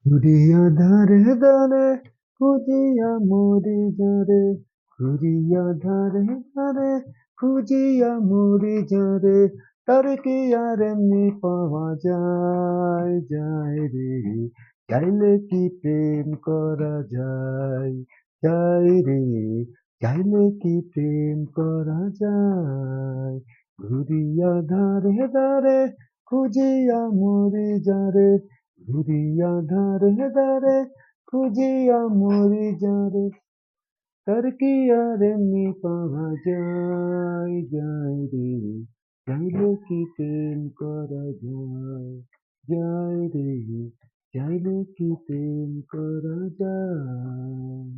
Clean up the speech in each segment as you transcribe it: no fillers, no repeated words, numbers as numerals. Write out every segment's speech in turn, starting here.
ঘুরিয়া ধারে ধারে খুঁজিয়া মরি যারে, ঘুরিয়া ধারে ধারে খুঁজিয়া মরি যারে, তার কি আর এমনি পাওয়া যায় যায় রে, চাইলে কি প্রেম করা যায় যায় রে, চাইলে কি প্রেম করা যায়। ঘুরিয়া ধারে ধারে খুঁজিয়া মরি যারে, ঘুরিয়া ধারে ধারে খুঁজিয়া মরি যারে, তার কি আর এমনি পাওয়া যায় যায় রে, চাইলে কি প্রেম করা যায় যায় রে, চাইলে কি প্রেম করা যায়।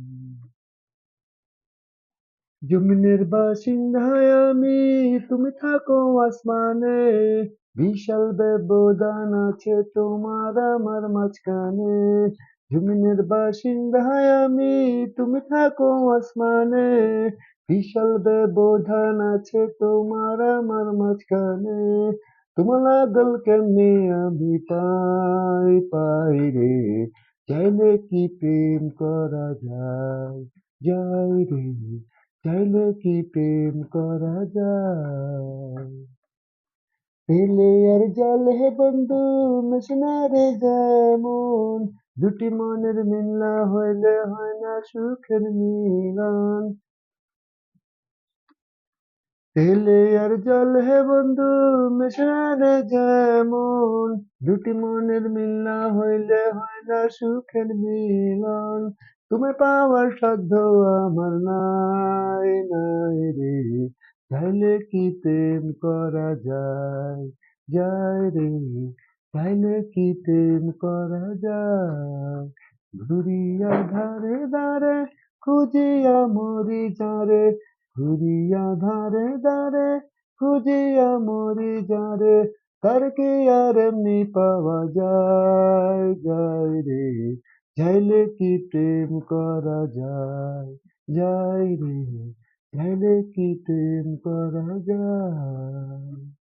জমিনের বাসিন্দায় আমি, তুমি থাকো আসমানে, বিশাল ব্যবধান আছে তোমার আমার মাঝখানে। জমিনের বাসিন্দায় আমি, তুমি থাকো আসমানে, বিশাল ব্যবধান আছে তোমার আমার মাঝখানে। তোমার লাগল কেমনে আমি পাই পাই রে, চাইলে কি প্রেম করা যায় যায় রে, চাইলে কি প্রেম করা যায়। পেলে আর জলে বন্ধু মেশে না রে যেমন, দুটি মনের মিলনা হইলে হয় না সুখের মিলন। তেলে আর জল হে বন্ধু মেশে না রে যেমন, দুটি মনের মিল না হইলে হয় না সুখের মিলন। তুমি পাওয়ার সাধ্য আমার নাই নাই রে, চাইলে কি প্রেম করা যায় যায় রে, চাইলে কি প্রেম করা যায়। ঘুরিয়া ধারে ধারে খুঁজিয়া মরি যারে, ঘুরিয়া ধারে ধারে খুঁজিয়া মরি যারে, তার কি আর এমনি পাওয়া যায় যায় রে, চাইলে কি প্রেম করা যায় যায় রে, চাইলে কি প্রেম করা যায়।